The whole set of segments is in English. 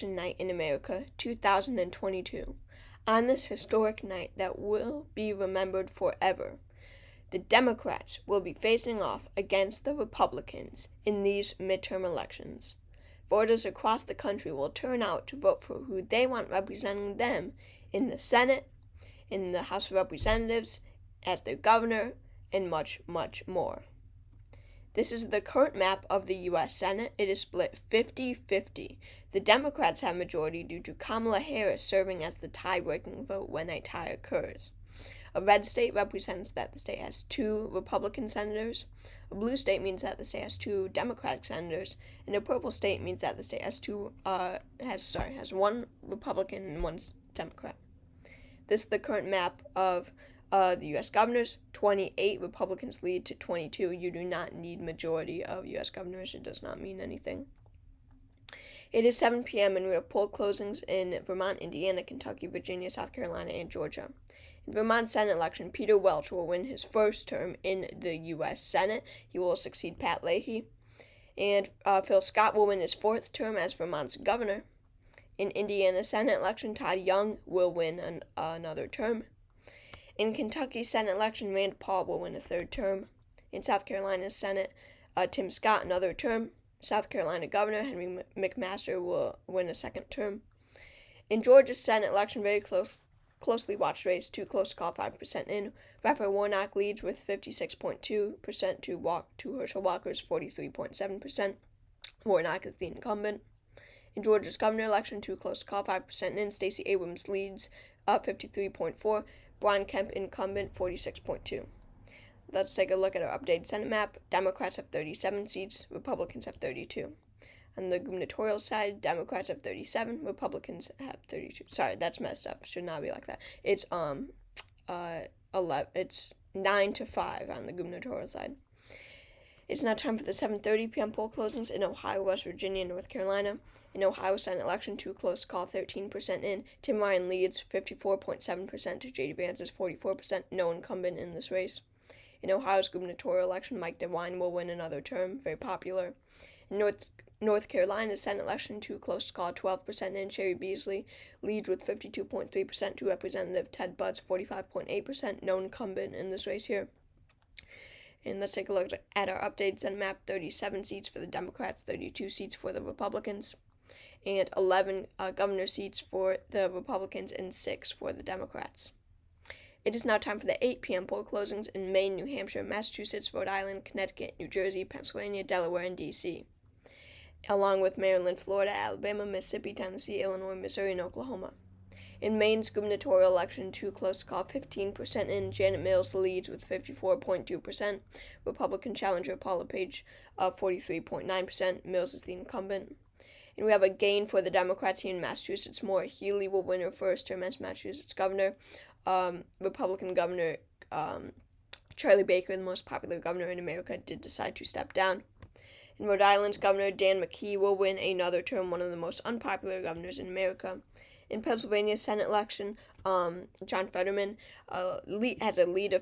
Night in America, 2022. On this historic night that will be remembered forever, the Democrats will be facing off against the Republicans in these midterm elections. Voters across the country will turn out to vote for who they want representing them in the Senate, in the House of Representatives, as their governor, and much, much more. This is the current map of the U.S. Senate. It is split 50-50. The Democrats have majority due to Kamala Harris serving as the tie-breaking vote when a tie occurs. A red state represents that the state has 2 Republican senators. A blue state means that the state has 2 Democratic senators, and a purple state means that the state has 1 Republican and 1 Democrat. This is the current map of the U.S. governors. 28 Republicans lead to 22. You do not need majority of U.S. governors. It does not mean anything. It is 7 p.m. and we have poll closings in Vermont, Indiana, Kentucky, Virginia, South Carolina, and Georgia. In Vermont Senate election, Peter Welch will win his first term in the U.S. Senate. He will succeed Pat Leahy. And Phil Scott will win his 4th term as Vermont's governor. In Indiana Senate election, Todd Young will win another term. In Kentucky Senate election, Rand Paul will win a 3rd term. In South Carolina Senate, Tim Scott another term. South Carolina Governor Henry McMaster will win a 2nd term. In Georgia Senate election, very closely watched race, too close to call, 5% in. Raphael Warnock leads with 56.2% to Herschel Walker's 43.7%. Warnock is the incumbent. In Georgia's governor election, too close to call, 5% in. Stacey Abrams leads 53.4%. Brian Kemp, incumbent, 46.2%. Let's take a look at our updated Senate map. Democrats have 37 seats, Republicans have 32. On the gubernatorial side, Democrats have 37, Republicans have 32. Sorry, that's messed up. Should not be like that. It's 9-5 on the gubernatorial side. It's now time for the 7:30 p.m. poll closings in Ohio, West Virginia, and North Carolina. In Ohio Senate election, too close to call, 13% in. Tim Ryan leads 54.7% to J.D. Vance's 44%, no incumbent in this race. In Ohio's gubernatorial election, Mike DeWine will win another term, very popular. In North Carolina's Senate election, too close to call, 12% in. Sherry Beasley leads with 52.3% to Representative Ted Budd's 45.8%, no incumbent in this race here. And let's take a look at our updated Senate map. 37 seats for the Democrats, 32 seats for the Republicans, and 11 governor seats for the Republicans and 6 for the Democrats. It is now time for the 8 p.m. poll closings in Maine, New Hampshire, Massachusetts, Rhode Island, Connecticut, New Jersey, Pennsylvania, Delaware, and D.C., along with Maryland, Florida, Alabama, Mississippi, Tennessee, Illinois, Missouri, and Oklahoma. In Maine's gubernatorial election, too close to call, 15% in. Janet Mills leads with 54.2%. Republican challenger Paula Page 43.9%. Mills is the incumbent. And we have a gain for the Democrats here in Massachusetts. Maura Healey will win her 1st term as Massachusetts governor. Republican Governor Charlie Baker, the most popular governor in America, did decide to step down. In Rhode Island's Governor Dan McKee will win another term, one of the most unpopular governors in America. In Pennsylvania's Senate election, John Fetterman has a lead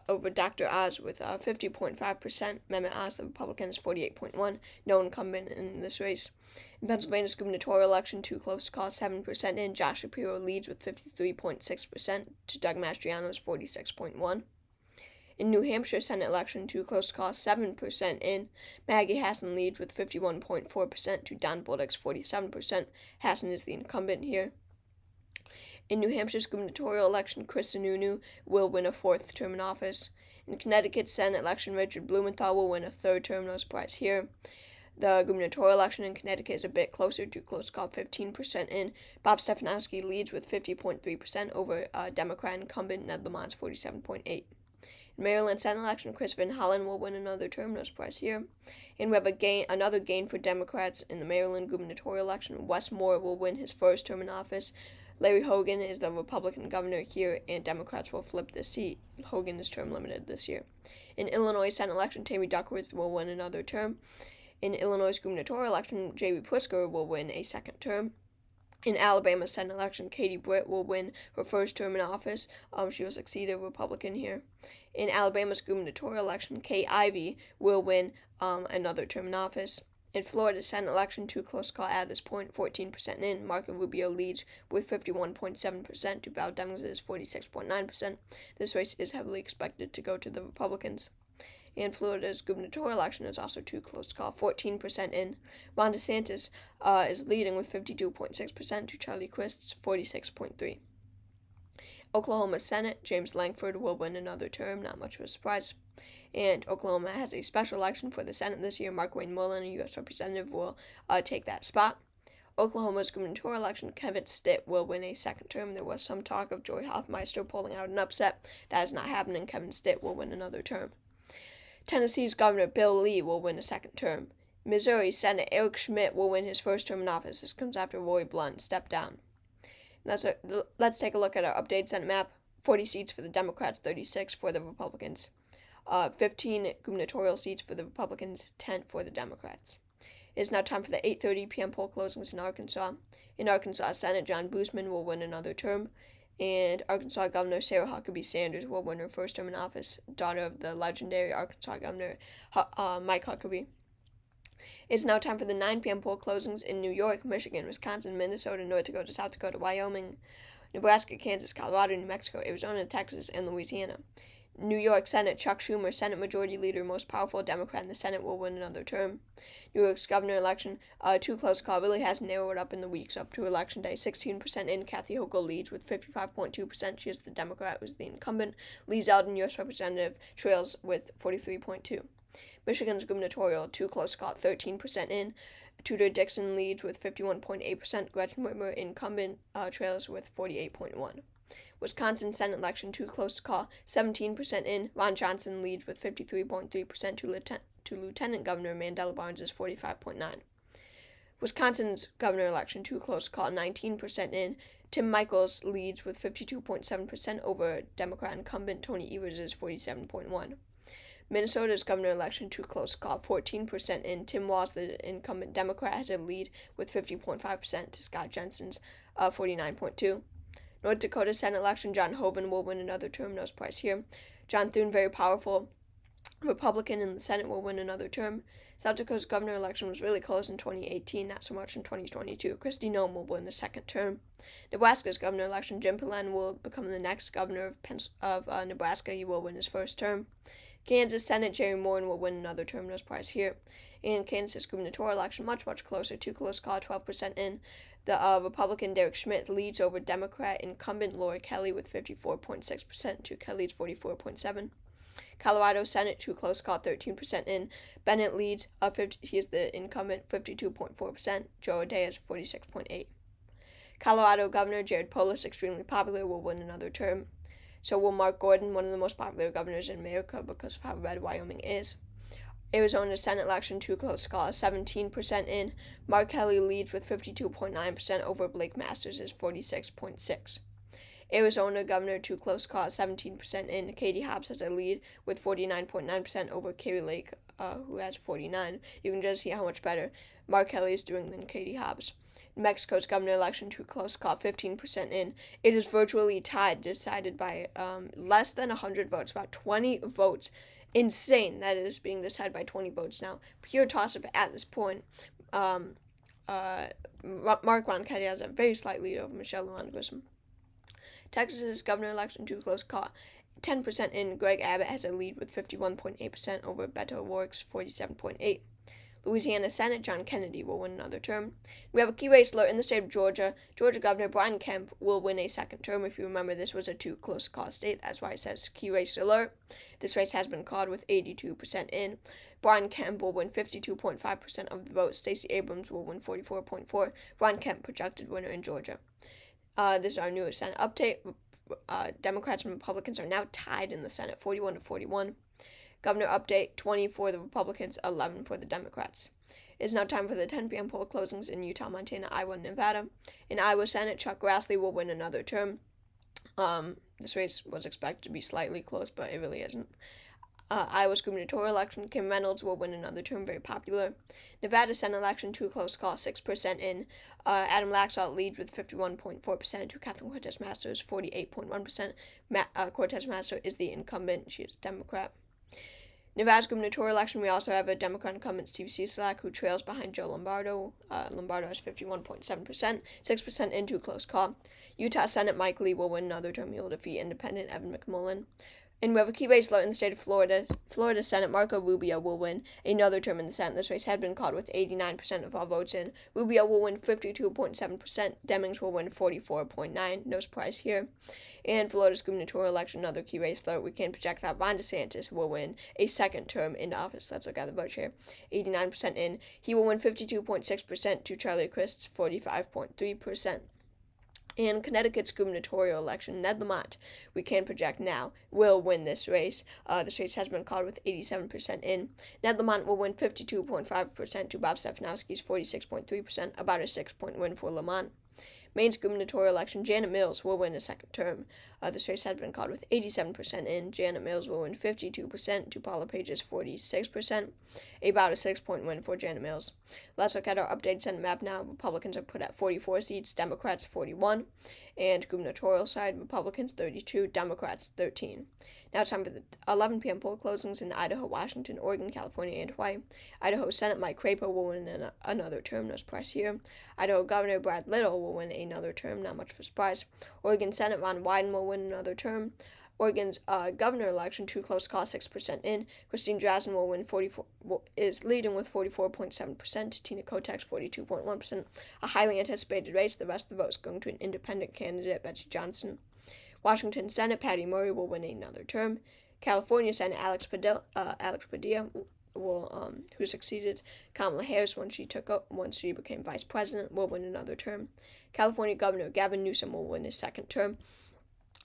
over Dr. Oz with 50.5%. Mehmet Oz, the Republican, is 48.1%. No incumbent in this race. In Pennsylvania's gubernatorial election, too close to call, 7% in. Josh Shapiro leads with 53.6% to Doug Mastriano's 46.1%. In New Hampshire Senate election, too close to call, 7% in. Maggie Hassan leads with 51.4% to Don Bolduc's 47%. Hassan is the incumbent here. In New Hampshire's gubernatorial election, Chris Sununu will win a 4th term in office. In Connecticut's Senate election, Richard Blumenthal will win a 3rd term, no surprise here. The gubernatorial election in Connecticut is a bit closer, too close to call, 15% in. Bob Stefanowski leads with 50.3% over Democrat incumbent Ned Lamont's 47.8%. In Maryland Senate election, Chris Van Hollen will win another term, no surprise here. And we have another gain for Democrats in the Maryland gubernatorial election. Wes Moore will win his 1st term in office. Larry Hogan is the Republican governor here, and Democrats will flip the seat. Hogan is term limited this year. In Illinois Senate election, Tammy Duckworth will win another term. In Illinois gubernatorial election, J.B. Pritzker will win a 2nd term. In Alabama's Senate election, Katie Britt will win her 1st term in office. She will succeed a Republican here. In Alabama's gubernatorial election, Kay Ivey will win another term in office. In Florida Senate election, 2 close call at this point, 14% in. Marco Rubio leads with 51.7% to Val Demings' 46.9%. This race is heavily expected to go to the Republicans. In Florida's gubernatorial election is also 2 close call, 14% in. Ron DeSantis is leading with 52.6% to Charlie Crist's 46.3%. Oklahoma Senate, James Langford will win another term, not much of a surprise. And Oklahoma has a special election for the Senate this year. Mark Wayne Mullen, a U.S. representative, will take that spot. Oklahoma's gubernatorial election, Kevin Stitt will win a second term. There was some talk of Joy Hoffmeister pulling out an upset. That is not happening. Kevin Stitt will win another term. Tennessee's Governor Bill Lee will win a second term. Missouri Senate Eric Schmidt will win his first term in office. This comes after Roy Blunt stepped down. Let's take a look at our updated Senate map. 40 seats for the Democrats, 36 for the Republicans. 15 gubernatorial seats for the Republicans, 10 for the Democrats. It is now time for the 8:30 p.m. poll closings in Arkansas. In Arkansas Senate, John Boozman will win another term. And Arkansas Governor Sarah Huckabee Sanders will win her first term in office, daughter of the legendary Arkansas Governor Mike Huckabee. It's now time for the 9 p.m. poll closings in New York, Michigan, Wisconsin, Minnesota, North Dakota, South Dakota, Wyoming, Nebraska, Kansas, Colorado, New Mexico, Arizona, Texas, and Louisiana. New York Senate, Chuck Schumer, Senate Majority Leader, most powerful Democrat in the Senate, will win another term. New York's governor election, 2 close call, really has narrowed up in the weeks up to Election Day. 16% in, Kathy Hochul leads with 55.2%. She is the Democrat, who is the incumbent. Lee Zeldin, U.S. Representative, trails with 43.2%. Michigan's gubernatorial, 2 close call, 13% in. Tudor Dixon leads with 51.8%. Gretchen Whitmer, incumbent, trails with 48.1%. Wisconsin Senate election, 2 close call, 17% in. Ron Johnson leads with 53.3% to Lieutenant Governor Mandela Barnes' 45.9%. Wisconsin's governor election, 2 close call, 19% in. Tim Michels leads with 52.7% over Democrat incumbent Tony Evers' 47.1%. Minnesota's governor election, 2 close call, 14% in. Tim Walz, the incumbent Democrat, has a lead with 50.5% to Scott Jensen's 49.2%. North Dakota Senate election, John Hoeven will win another term, no surprise here. John Thune, very powerful Republican in the Senate, will win another term. South Dakota's governor election was really close in 2018, not so much in 2022. Kristi Noem will win the second term. Nebraska's governor election, Jim Pillen will become the next governor of Nebraska. He will win his first term. Kansas Senate, Jerry Moran will win another term, no surprise here. In Kansas gubernatorial election, much closer, 2 close call, 12% in. The Republican Derek Schmidt leads over Democrat incumbent Laura Kelly with 54.6% to Kelly's 44.7%. Colorado Senate, 2 close call, 13% in. Bennett leads, he is the incumbent, 52.4%. Joe O'Dea is 46.8%. Colorado Governor Jared Polis, extremely popular, will win another term. So will Mark Gordon, one of the most popular governors in America because of how red Wyoming is. Arizona Senate election, 2 close call, 17% in. Mark Kelly leads with 52.9% over Blake Masters' 46.6%. Arizona Governor, 2 close call, 17% in. Katie Hobbs has a lead with 49.9% over Kari Lake, who has 49%. You can just see how much better Mark Kelly is doing than Katie Hobbs. New Mexico's governor election, 2 close call, 15% in. It is virtually tied, decided by less than 100 votes, about 20 votes. Insane that it is being decided by 20 votes now. Pure toss-up at this point. Mark Ronchetti has a very slight lead over Michelle Lujan Grisham. Texas's governor election, 2 close call, 10% in. Greg Abbott has a lead with 51.8% over Beto O'Rourke's 47.8%. Louisiana Senate, John Kennedy will win another term. We have a key race alert in the state of Georgia. Georgia Governor Brian Kemp will win a second term. If you remember, this was a 2 close call state. That's why it says key race alert. This race has been called with 82% in. Brian Kemp will win 52.5% of the vote. Stacey Abrams will win 44.4%. Brian Kemp projected winner in Georgia. This is our newest Senate update. Democrats and Republicans are now tied in the Senate, 41-41. Governor update, 20 for the Republicans, 11 for the Democrats. It is now time for the 10 p.m. poll closings in Utah, Montana, Iowa, and Nevada. In Iowa Senate, Chuck Grassley will win another term. This race was expected to be slightly close, but it really isn't. Iowa's gubernatorial election, Kim Reynolds will win another term, very popular. Nevada Senate election, 2 close call, 6% in. Adam Laxalt leads with 51.4% to Catherine Cortez Master's 48.1%. Cortez Master is the incumbent. She is a Democrat. Nevada's gubernatorial election, we also have a Democrat incumbent, Steve Cieslak, who trails behind Joe Lombardo. Lombardo has 51.7%, 6% into a close call. Utah Senate, Mike Lee will win another term. He will defeat independent Evan McMullen. And we have a key race in the state of Florida. Florida Senate, Marco Rubio will win another term in the Senate. This race had been called with 89% of all votes in. Rubio will win 52.7%. Demings will win 44.9%. No surprise here. And Florida's gubernatorial election, another key race though. We can project that Ron DeSantis will win a second term in office. Let's look at the vote share. 89% in. He will win 52.6% to Charlie Crist's 45.3%. In Connecticut's gubernatorial election, Ned Lamont, we can project now, will win this race. This race has been called with 87% in. Ned Lamont will win 52.5% to Bob Stefanowski's 46.3%, about a 6-point win for Lamont. Maine's gubernatorial election, Janet Mills will win a second term. This race has been called with 87% in. Janet Mills will win 52% to Paula Page's 46%, about a 6-point win for Janet Mills. Let's look at our updated Senate map now. Republicans are put at 44 seats, Democrats 41, and gubernatorial side, Republicans 32, Democrats 13. Now it's time for the 11 p.m. poll closings in Idaho, Washington, Oregon, California, and Hawaii. Idaho Senate Mike Crapo will win another term, no surprise here. Idaho Governor Brad Little will win another term, not much of a surprise. Oregon Senate Ron Wyden will win another term. Oregon's governor election, too close call, 6% in. Christine Drazan will win is leading with 44.7%. Tina Kotek's 42.1%. A highly anticipated race. The rest of the vote is going to an independent candidate, Betsy Johnson. Washington Senate, Patty Murray will win another term. California Senate, Alex Padilla will, who succeeded Kamala Harris once she became vice president, will win another term. California Governor Gavin Newsom will win his second term.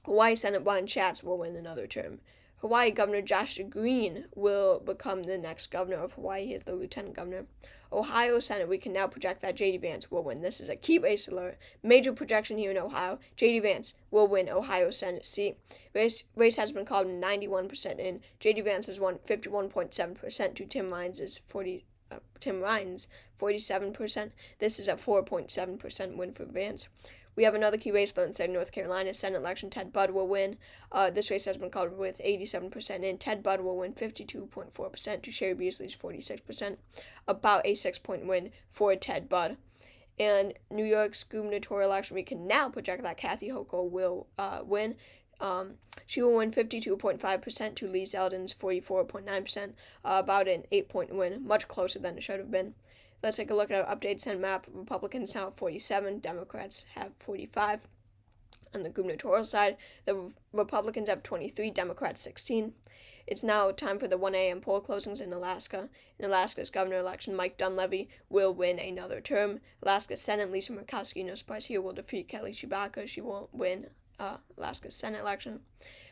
Hawaii Senate, Brian Schatz will win another term. Hawaii Governor Josh Green will become the next governor of Hawaii. He is the lieutenant governor. Ohio Senate, we can now project that J.D. Vance will win. This is a key race alert. Major projection here in Ohio. J.D. Vance will win Ohio Senate seat. Race has been called 91% in. J.D. Vance has won 51.7% to Tim Ryan's 47%. This is a 4.7% win for Vance. We have another key race in the state of North Carolina. Senate election, Ted Budd will win. This race has been called with 87% in. Ted Budd will win 52.4% to Sherry Beasley's 46%, about a 6-point win for Ted Budd. And New York's gubernatorial election, we can now project that Kathy Hochul will win. She will win 52.5% to Lee Zeldin's 44.9%, about an 8-point win, much closer than it should have been. Let's take a look at our updated Senate map. Republicans now have 47, Democrats have 45. On the gubernatorial side, the Republicans have 23, Democrats 16. It's now time for the 1 a.m. poll closings in Alaska. In Alaska's governor election, Mike Dunleavy will win another term. Alaska's Senate, Lisa Murkowski, no surprise here, will defeat Kelly Chewbacca. She will win Alaska's Senate election.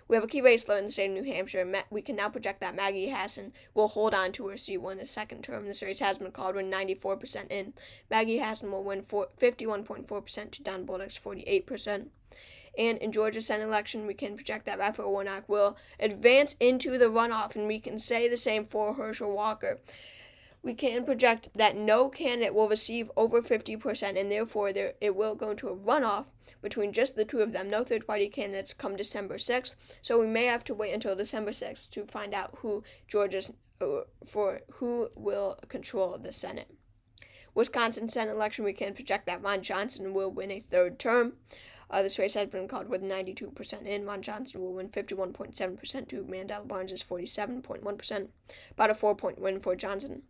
We have a key race in the state of New Hampshire. We can now project that Maggie Hassan will hold on to her seat in a second term. This race has been called with 94% in. Maggie Hassan will win 51.4% to Don Bolduc's 48%. And in Georgia's Senate election, we can project that Raphael Warnock will advance into the runoff, and we can say the same for Herschel Walker. We can project that no candidate will receive over 50%, and therefore it will go into a runoff between just the two of them. No third-party candidates come December 6th, so we may have to wait until December 6th to find out who will control the Senate. Wisconsin Senate election, we can project that Ron Johnson will win a third term. This race has been called with 92% in. Ron Johnson will win 51.7% to Mandela Barnes' 47.1%, about a 4-point win for Johnson.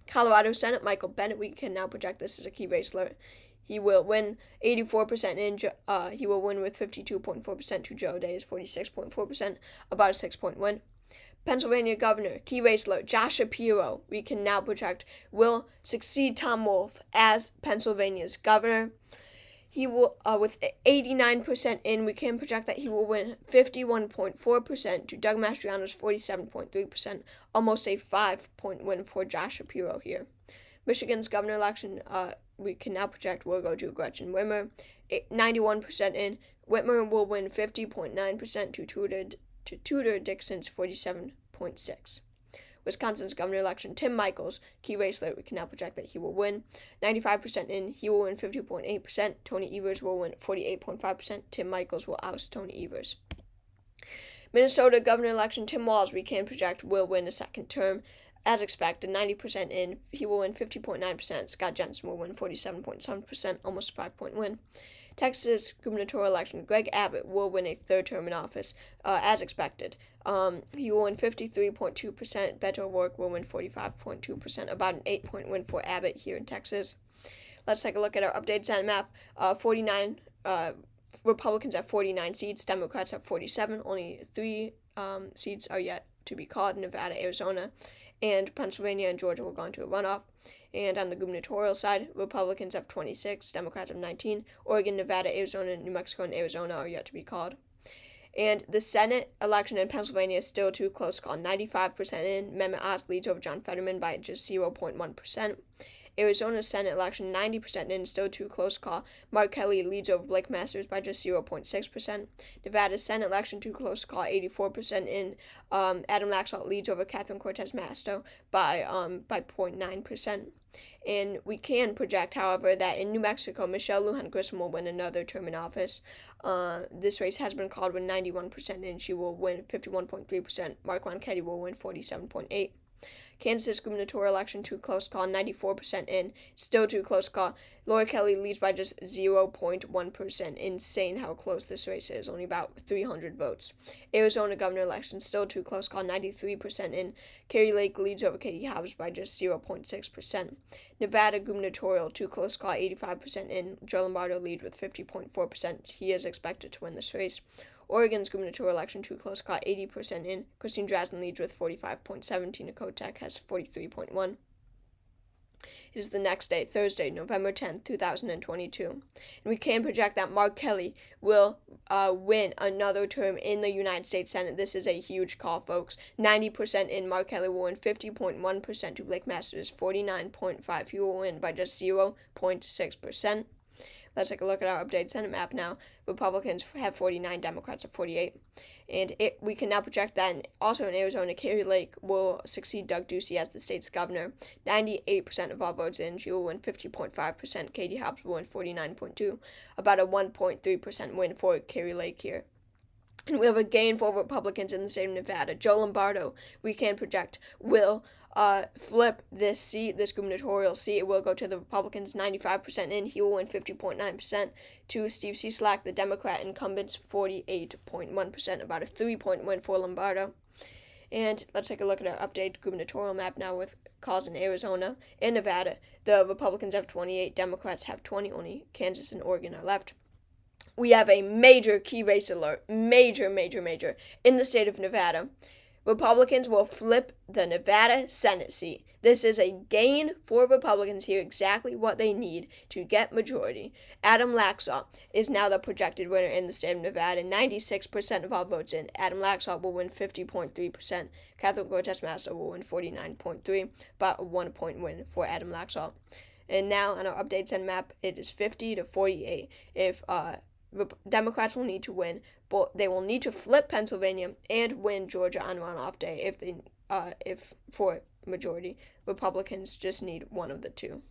Colorado Senate, Michael Bennet, we can now project this as a key race alert. He will win 84% in. He will win with 52.4% to Joe O'Dea's 46.4%, about a 6-point win. Pennsylvania Governor, key race alert, Josh Shapiro, we can now project, will succeed Tom Wolf as Pennsylvania's governor. He will, with 89% in, we can project that he will win 51.4% to Doug Mastriano's 47.3%, almost a 5-point win for Josh Shapiro here. Michigan's governor election, we can now project will go to Gretchen Whitmer, 91% in. Whitmer will win 50.9% to Tudor Dixon's 47.6%. Wisconsin's governor election, Tim Michels, key race alert, we can now project that he will win 95% in. He will win 50.8%. Tony Evers will win 48.5%. Tim Michels will oust Tony Evers. Minnesota governor election, Tim Walz, we can project, will win a second term. As expected, 90% in. He will win 50.9%. Scott Jensen will win 47.7%, almost a 5-point win. Texas gubernatorial election, Greg Abbott will win a third term in office, as expected. He will win 53.2%. Beto O'Rourke will win 45.2%, about an 8-point win for Abbott here in Texas. Let's take a look at our updated Senate map. 49 Republicans have 49 seats, Democrats have 47. Only 3 seats are yet to be called: Nevada, Arizona, and Pennsylvania and Georgia will go into a runoff. And on the gubernatorial side, Republicans have 26, Democrats have 19. Oregon, Nevada, Arizona, New Mexico, and Arizona are yet to be called. And the Senate election in Pennsylvania is still too close to call. 95% in. Mehmet Oz leads over John Fetterman by just 0.1%. Arizona Senate election, 90% in, still too close to call. Mark Kelly leads over Blake Masters by just 0.6%. Nevada Senate election, too close to call, 84% in. Adam Laxalt leads over Catherine Cortez Masto by 0.9%. And we can project, however, that in New Mexico, Michelle Lujan Grisham will win another term in office. This race has been called with 91% in. She will win 51.3%. Mark Ronchetti will win 47.8%. Kansas gubernatorial election, too close to call, 94% in, still too close to call. Laura Kelly leads by just 0.1%. Insane how close this race is, only about 300 votes. Arizona governor election, still too close to call, 93% in. Carrie Lake leads over Katie Hobbs by just 0.6%. Nevada gubernatorial, too close to call, 85% in. Joe Lombardo leads with 50.4%. He is expected to win this race. Oregon's gubernatorial election, too close, caught 80% in. Christine Drazan leads with 45.7. Tina Kotek has 43.1. It is the next day, Thursday, November 10th, 2022. And we can project that Mark Kelly will win another term in the United States Senate. This is a huge call, folks. 90% in. Mark Kelly will win 50.1% to Blake Masters' 49.5. He will win by just 0.6%. Let's take a look at our updated Senate map now. Republicans have 49, Democrats have 48. And we can now project that also in Arizona, Carrie Lake will succeed Doug Ducey as the state's governor. 98% of all votes in. She will win 50.5%. Katie Hobbs will win 49.2%. About a 1.3% win for Carrie Lake here. And we have a gain for Republicans in the state of Nevada. Joe Lombardo, we can project, will flip this seat, this gubernatorial seat. It will go to the Republicans, 95% in. He will win 50.9%. To Steve Cieslak, the Democrat incumbents, 48.1%, about a 3-point win for Lombardo. And let's take a look at our updated gubernatorial map now with calls in Arizona and Nevada. The Republicans have 28, Democrats have 20, only Kansas and Oregon are left. We have a major key race alert, major, in the state of Nevada. Republicans will flip the Nevada Senate seat. This is a gain for Republicans here, exactly what they need to get majority. Adam Laxalt is now the projected winner in the state of Nevada. 96% of all votes in. Adam Laxalt will win 50.3%. Catherine Cortez Masto will win 49.3%, about a 1-point win for Adam Laxalt. And now on our updated Senate map, it is 50-48. If Democrats will need to win, but they will need to flip Pennsylvania and win Georgia on runoff day if for majority. Republicans just need one of the two.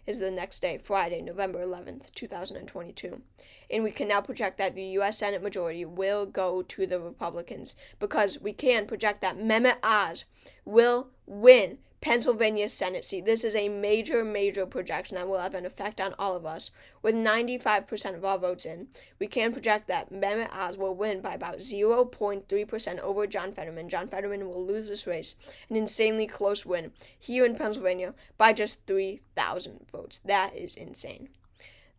Is the next day, Friday, November 11th, 2022. And we can now project that the U.S. Senate majority will go to the Republicans because we can project that Mehmet Oz will win Pennsylvania Senate seat. This is a major projection that will have an effect on all of us. With 95% of all votes in, we can project that Mehmet Oz will win by about 0.3% over John Fetterman. John Fetterman will lose this race, an insanely close win here in Pennsylvania by just 3,000 votes. That is insane.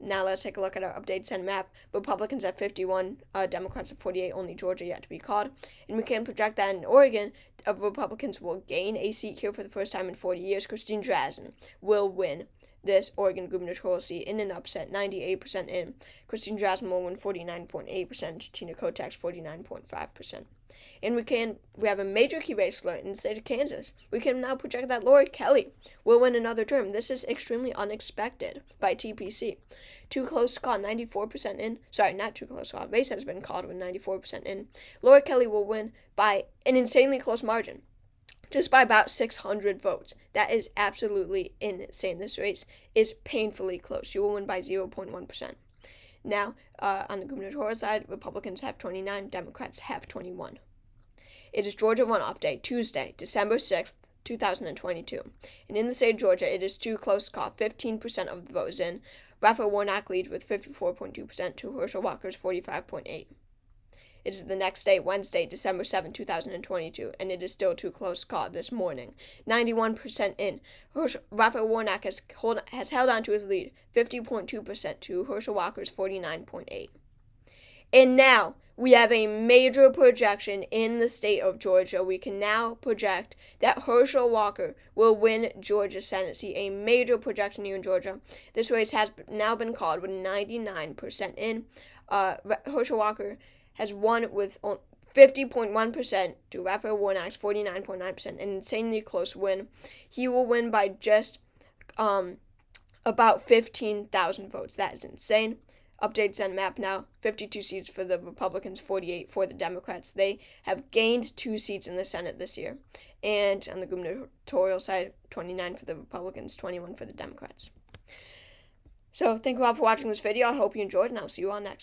Now let's take a look at our updated Senate map. Republicans have 51, Democrats have 48, only Georgia yet to be called. And we can project that in Oregon, Republicans will gain a seat here for the first time in 40 years. Christine Drazan will win this Oregon gubernatorial seat in an upset, 98% in. Christine Drazan will win 49.8%, Tina Kotek's 49.5%. And we have a major key race alert in the state of Kansas. We can now project that Laura Kelly will win another term. This is extremely unexpected by TPC. Too close to call, 94% in. Sorry, not too close to call. Race has been called with 94% in. Laura Kelly will win by an insanely close margin, just by about 600 votes. That is absolutely insane. This race is painfully close. She will win by 0.1%. Now, on the gubernatorial side, Republicans have 29, Democrats have 21. It is Georgia runoff day, Tuesday, December 6th, 2022. And in the state of Georgia, it is too close to call. 15% of the vote is in. Raphael Warnock leads with 54.2% to Herschel Walker's 45.8%. It is the next day, Wednesday, December 7, 2022, and it is still too close to call this morning. 91% in. Raphael Warnock has held on to his lead, 50.2% to Herschel Walker's 49.8%. And now, we have a major projection in the state of Georgia. We can now project that Herschel Walker will win Georgia's Senate seat, a major projection here in Georgia. This race has now been called with 99% in. Herschel Walker has won with 50.1% to Raphael Warnock's 49.9%, an insanely close win. He will win by just about 15,000 votes. That is insane. Updated Senate map now, 52 seats for the Republicans, 48 for the Democrats. They have gained 2 seats in the Senate this year. And on the gubernatorial side, 29 for the Republicans, 21 for the Democrats. So thank you all for watching this video. I hope you enjoyed, and I'll see you all next.